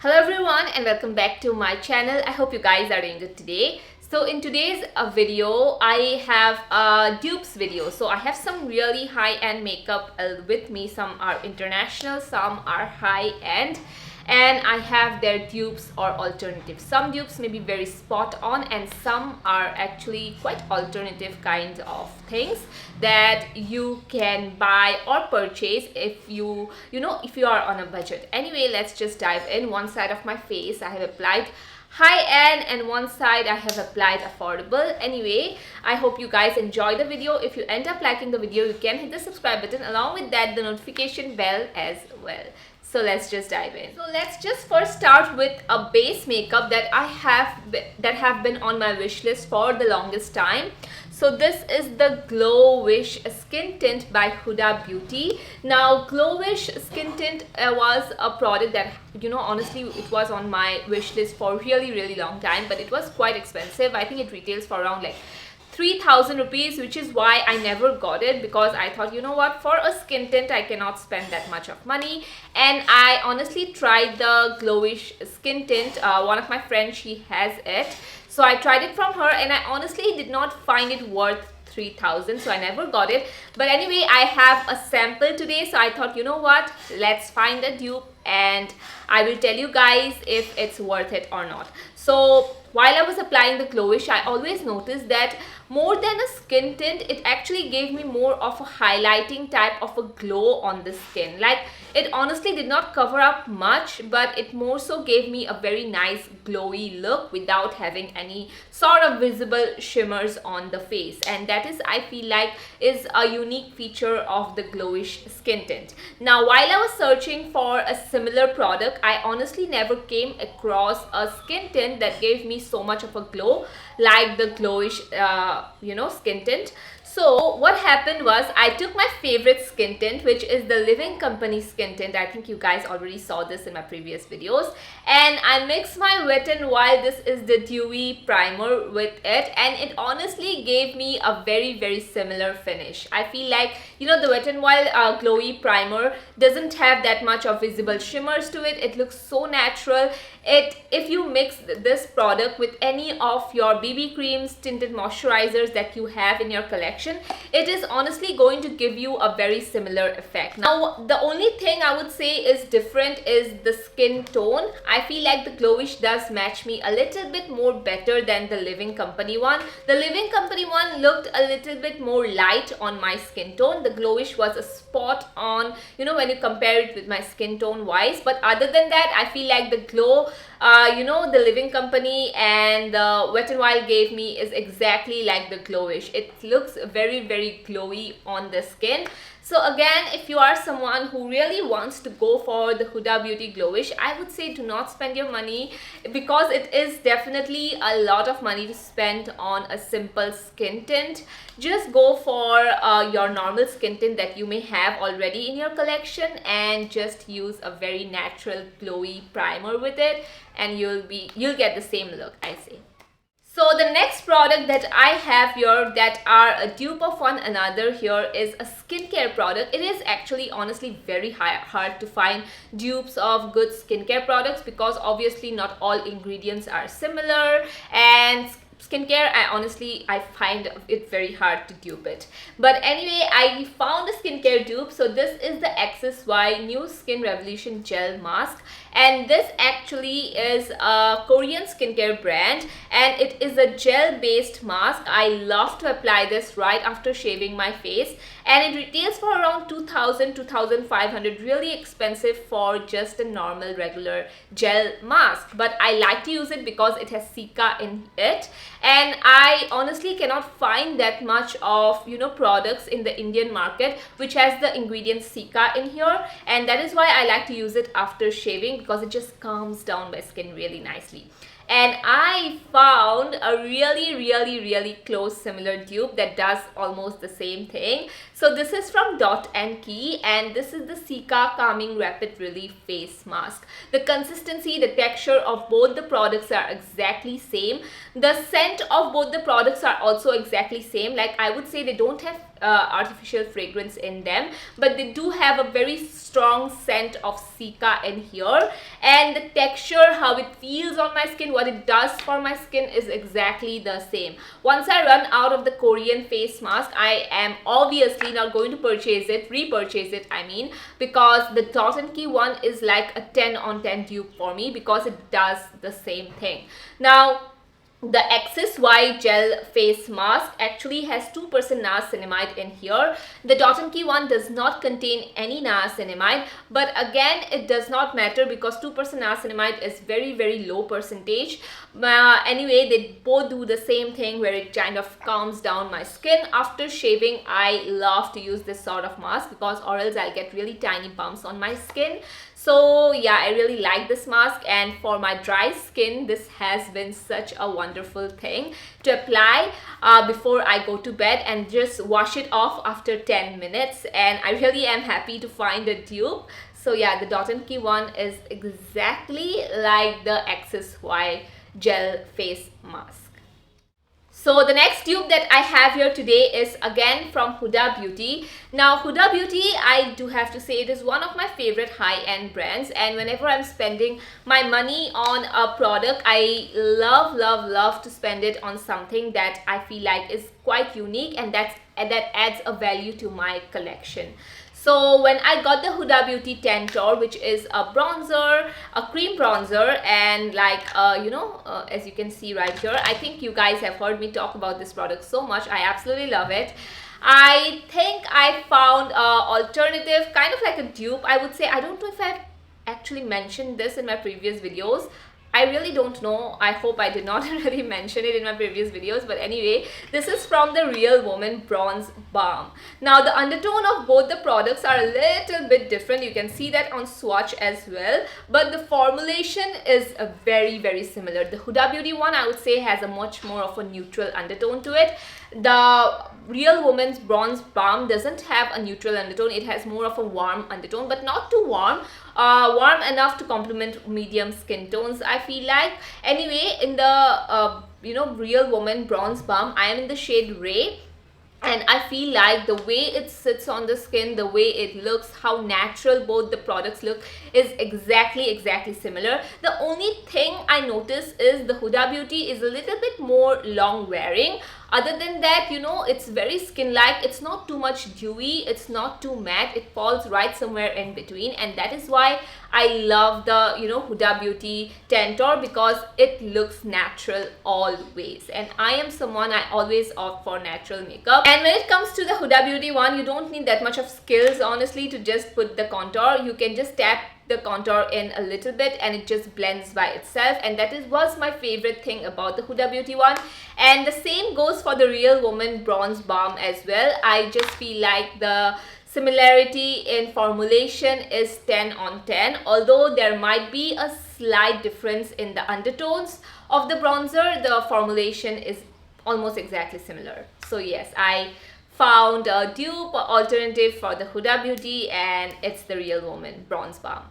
Hello everyone and welcome back to my channel. I hope you guys are doing good today. So in today's video, I have a dupes video. So I have some really high-end makeup with me. Some are international, some are high-end. And I have their dupes or alternatives. Some dupes may be very spot on and some are actually quite alternative kind of things that you can buy or purchase if you are on a budget. Anyway, let's just dive in. One side of my face I have applied high-end and one side I have applied affordable. Anyway, I hope you guys enjoy the video. If you end up liking the video, you can hit the subscribe button, along with that the notification bell as well. So let's just dive in. So let's just first start with a base makeup that I have been on my wish list for the longest time. So this is the Glowish Skin Tint by Huda Beauty. Now Glowish Skin Tint was a product that, honestly, it was on my wish list for really long time, but it was quite expensive. I think it retails for around like 3,000 rupees, which is why I never got it, because I thought, for a skin tint I cannot spend that much of money. And I honestly tried the Glowish Skin Tint. One of my friends, she has it, so I tried it from her and I honestly did not find it worth 3,000, so I never got it. But anyway, I have a sample today, so I thought, let's find a dupe and I will tell you guys if it's worth it or not. So while I was applying the Glowish, I always noticed that more than a skin tint, it actually gave me more of a highlighting type of a glow on the skin. Like, it honestly did not cover up much, but it more so gave me a very nice glowy look without having any sort of visible shimmers on the face. And that is, I feel like, is a unique feature of the Glowish Skin Tint. Now, while I was searching for a similar product, I honestly never came across a skin tint that gave me so much of a glow like the Glowish skin tint. So what happened was, I took my favorite skin tint, which is the Living Company skin tint. I think you guys already saw this in my previous videos, and I mixed my Wet n Wild, this is the dewy primer, with it, and it honestly gave me a very similar finish. I feel like, the Wet n Wild glowy primer doesn't have that much of visible shimmers to it. It looks so natural. If you mix this product with any of your BB creams, tinted moisturizers that you have in your collection, it is honestly going to give you a very similar effect. Now, the only thing I would say is different is the skin tone. I feel like the Glowish does match me a little bit more better than the Living Company one. The Living Company one looked a little bit more light on my skin tone. The Glowish was a spot on, when you compare it with my skin tone wise. But other than that, I feel like the glow the Living Company and the Wet n Wild gave me is exactly like the Glowish. It looks very glowy on the skin. So again, if you are someone who really wants to go for the Huda Beauty Glowish, I would say do not spend your money, because it is definitely a lot of money to spend on a simple skin tint. Just go for your normal skin tint that you may have already in your collection and just use a very natural glowy primer with it, and you'll get the same look, I say. So the next product that I have here that are a dupe of one another here is a skincare product. It is actually honestly very hard to find dupes of good skincare products, because obviously not all ingredients are similar, and skincare, I find it very hard to dupe it. But anyway, I found a skincare dupe. So this is the XSY New Skin Revolution Gel Mask, and this actually is a Korean skincare brand, and it is a gel based mask. I love to apply this right after shaving my face, and it retails for around 2,000-2,500, really expensive for just a normal regular gel mask. But I like to use it because it has cica in it, and I honestly cannot find that much of products in the Indian market which has the ingredient cica in here, and that is why I like to use it after shaving, because it just calms down my skin really nicely. And I found a really close similar dupe that does almost the same thing. So this is from Dot and Key, and this is the Cica Calming Rapid Relief Face Mask. The consistency, the texture of both the products are exactly same. The scent of both the products are also exactly same. Like, I would say they don't have artificial fragrance in them, but they do have a very strong scent of cica in here. and the texture, how it feels on my skin, what it does for my skin is exactly the same. Once I run out of the Korean face mask, I am obviously not going to repurchase it I mean, because the Dot & Key one is like a 10 on 10 dupe for me because it does the same thing. Now, the XSY gel face mask actually has 2% niacinamide in here. The Dot & Key one does not contain any niacinamide, but again it does not matter because 2% niacinamide is very low percentage. Anyway, they both do the same thing where it kind of calms down my skin. After shaving, I love to use this sort of mask because or else I'll get really tiny bumps on my skin. So yeah, I really like this mask, and for my dry skin this has been such a wonderful thing to apply before I go to bed and just wash it off after 10 minutes, and I really am happy to find a dupe. So yeah, the Dot & Key one is exactly like the XSY gel face mask. So the next dupe that I have here today is again from Huda Beauty. Now Huda Beauty, I do have to say, it is one of my favorite high-end brands, and whenever I'm spending my money on a product, I love to spend it on something that I feel like is quite unique and that adds a value to my collection. So when I got the Huda Beauty Tantour, which is a bronzer, a cream bronzer, and like as you can see right here, I think you guys have heard me talk about this product so much. I absolutely love it. I think I found alternative, kind of like a dupe, I would say. I don't know if I've actually mentioned this in my previous videos. I really don't know. I hope I did not really mention it in my previous videos, but anyway, this is from the Real Woman Bronze Balm. Now the undertone of both the products are a little bit different. You can see that on swatch as well, but the formulation is very similar. The Huda Beauty one, I would say, has a much more of a neutral undertone to it. The Real Woman's Bronze Balm doesn't have a neutral undertone. It has more of a warm undertone, but not too warm. Warm enough to complement medium skin tones, I feel like. Anyway, in the Real Woman Bronze Balm, I am in the shade Ray, and I feel like the way it sits on the skin, the way it looks, how natural both the products look is exactly similar. The only thing I notice is the Huda Beauty is a little bit more long wearing. Other than that, it's very skin-like. It's not too much dewy, it's not too matte, it falls right somewhere in between, and that is why I love the Huda Beauty Tantour, because it looks natural always, and I am someone, I always opt for natural makeup. And when it comes to the Huda Beauty one, you don't need that much of skills honestly to just put the contour. You can just tap the contour in a little bit and it just blends by itself, and that was my favorite thing about the Huda Beauty one. And the same goes for the Real Woman Bronze Balm as well. I just feel like the similarity in formulation is 10 on 10, although there might be a slight difference in the undertones of the bronzer. The formulation is almost exactly similar. So yes, I found a dupe alternative for the Huda Beauty, and it's the Real Woman Bronze Balm.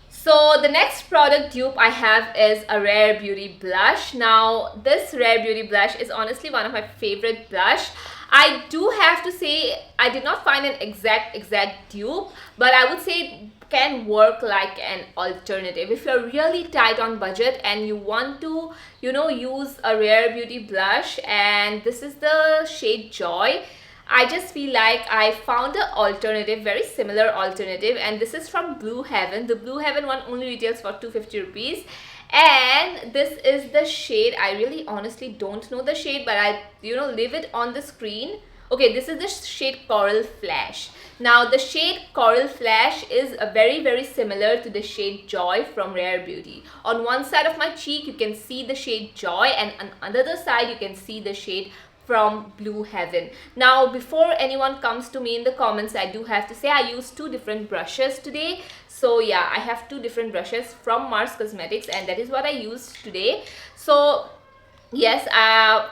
So the next product dupe I have is a Rare Beauty blush. Now this Rare Beauty blush is honestly one of my favorite blush. I do have to say I did not find an exact dupe, but I would say it can work like an alternative. If you're really tight on budget and you want to use a Rare Beauty blush, and this is the shade Joy, I just feel like I found an alternative, very similar alternative, and this is from Blue Heaven. The Blue Heaven one only retails for 250 rupees, and this is the shade. I really honestly don't know the shade, but I leave it on the screen. Okay, this is the shade Coral Flash. Now the shade Coral Flash is very similar to the shade Joy from Rare Beauty. On one side of my cheek you can see the shade Joy, and on the other side you can see the shade from Blue Heaven. Now before anyone comes to me in the comments, I do have to say I used two different brushes today. So yeah, I have two different brushes from Mars Cosmetics, and that is what I used today. So yes,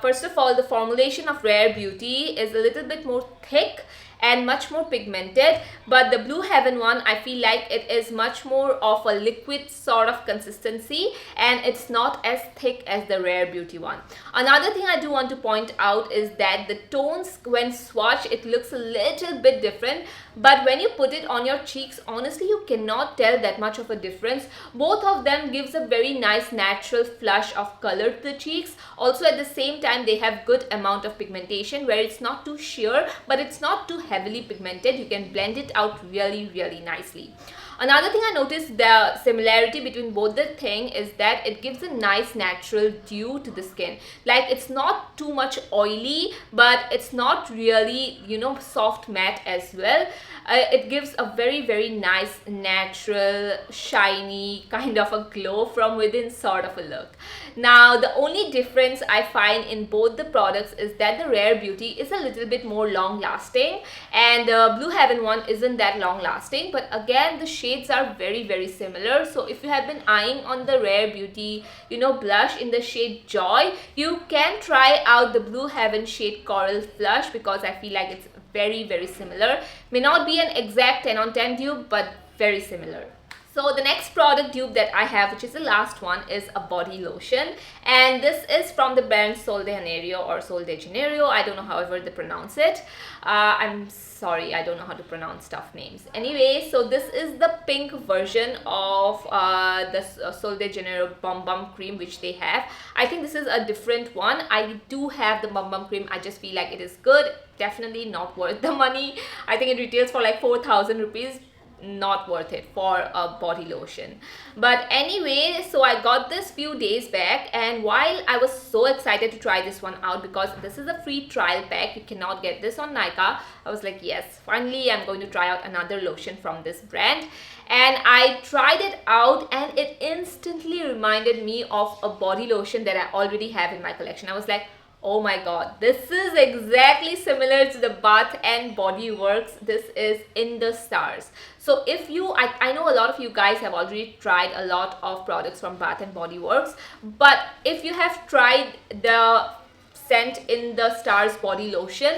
first of all, the formulation of Rare Beauty is a little bit more thick, and much more pigmented. But the Blue Heaven one, I feel like it is much more of a liquid sort of consistency, and it's not as thick as the Rare Beauty one. Another thing I do want to point out is that the tones, when swatched, it looks a little bit different, but when you put it on your cheeks, honestly you cannot tell that much of a difference. Both of them gives a very nice natural flush of color to the cheeks. Also at the same time they have good amount of pigmentation where it's not too sheer but it's not too heavily pigmented. You can blend it out really nicely. Another thing I noticed, the similarity between both the thing is that it gives a nice natural dew to the skin. Like it's not too much oily, but it's not really, you know, soft matte as well. It gives a very nice natural shiny kind of a glow from within sort of a look. Now the only difference I find in both the products is that the Rare Beauty is a little bit more long lasting and the Blue Heaven one isn't that long lasting, but again the shades are very similar. So if you have been eyeing on the Rare Beauty, you know, blush in the shade Joy, you can try out the Blue Heaven shade Coral Flush because I feel like it's very similar. May not be an exact 10 on 10 dupe, but very similar. So the next product dupe that I have, which is the last one, is a body lotion, and this is from the brand Sol de Janeiro or Sol de Janeiro. I don't know however they pronounce it. I'm sorry, I don't know how to pronounce stuff names. Anyway, so this is the pink version of the Sol de Janeiro Bum Bum Cream which they have. I think this is a different one. I do have the Bum Bum Cream. I just feel like it is good. Definitely not worth the money. I think it retails for like 4,000 rupees. Not worth it for a body lotion. But anyway, so I got this few days back, and while I was so excited to try this one out because this is a free trial pack, you cannot get this on Nykaa, I was like, yes, finally I'm going to try out another lotion from this brand. And I tried it out and it instantly reminded me of a body lotion that I already have in my collection. I was like, oh my god, this is exactly similar to the Bath and Body Works. This is In the Stars. So if you, I know a lot of you guys have already tried a lot of products from Bath and Body Works, but if you have tried the scent In the Stars body lotion,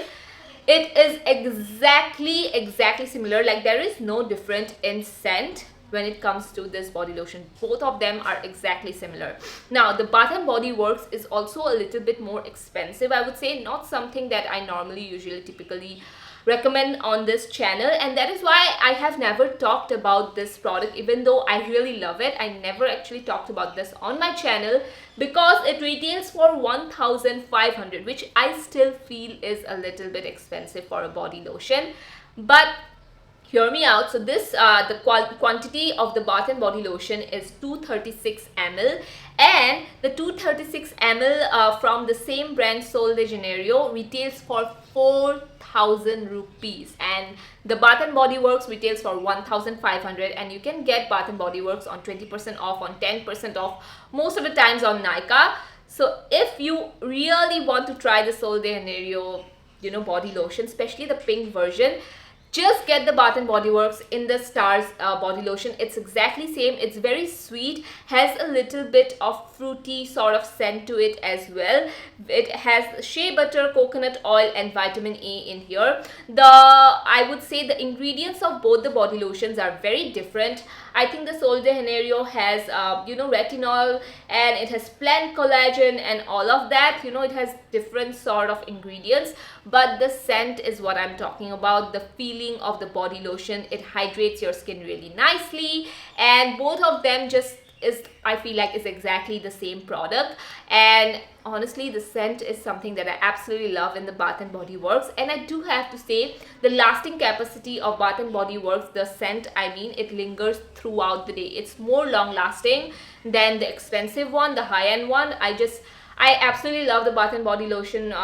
it is exactly similar. Like there is no difference in scent when it comes to this body lotion. Both of them are exactly similar. Now the Bath and Body Works is also a little bit more expensive, I would say. Not something that I normally typically recommend on this channel, and that is why I have never talked about this product. Even though I really love it, I never actually talked about this on my channel because it retails for 1,500, which I still feel is a little bit expensive for a body lotion. But hear me out. So this the quantity of the Bath and Body Lotion is 236 ml, and the 236 ml from the same brand Sol de Janeiro retails for 4,000 rupees, and the Bath and Body Works retails for 1,500, and you can get Bath and Body Works on 20% off, on 10% off most of the times on Nykaa. So if you really want to try the Sol de Janeiro, you know, body lotion, especially the pink version, just get the Bath and Body Works In the Stars body lotion. It's exactly same. It's very sweet, has a little bit of fruity sort of scent to it as well. It has shea butter, coconut oil and vitamin A in here. I would say the ingredients of both the body lotions are very different. I think the Sol de Janeiro has you know, retinol, and it has plant collagen and all of that. You know, it has different sort of ingredients, but the scent is what I'm talking about. The feeling of the body lotion, it hydrates your skin really nicely, and both of them just is, I feel like, is exactly the same product. And honestly, the scent is something that I absolutely love in the Bath and Body Works. And I do have to say, the lasting capacity of Bath and Body Works, the scent, I mean, it lingers throughout the day. It's more long lasting than the expensive one, the high-end one. I absolutely love the Bath and Body Lotion,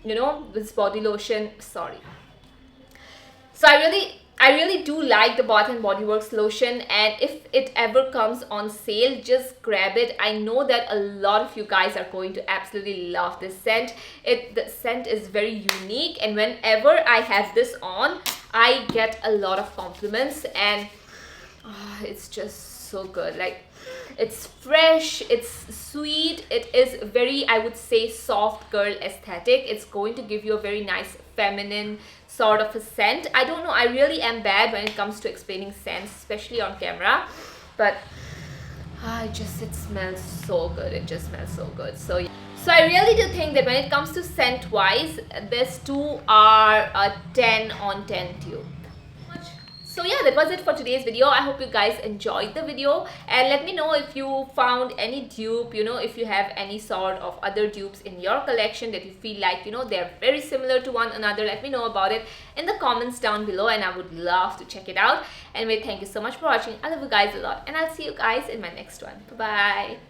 you know, this body lotion, sorry. So I really do like the Bath and Body Works lotion, and if it ever comes on sale, just grab it. I know that a lot of you guys are going to absolutely love this scent. The scent is very unique, and whenever I have this on, I get a lot of compliments, and it's just so good. Like, It's fresh, it's sweet, it is very, I would say, soft girl aesthetic. It's going to give you a very nice feminine sort of a scent. I don't know, I really am bad when it comes to explaining scents, especially on camera, but it smells so good. It just smells so good. So I really do think that when it comes to scent wise, these two are a 10 on 10 tube. So yeah, that was it for today's video. I hope you guys enjoyed the video, and let me know if you found any dupe, you know, if you have any sort of other dupes in your collection that you feel like, you know, they're very similar to one another. Let me know about it in the comments down below, and I would love to check it out. Anyway, thank you so much for watching. I love you guys a lot, and I'll see you guys in my next one. Bye bye.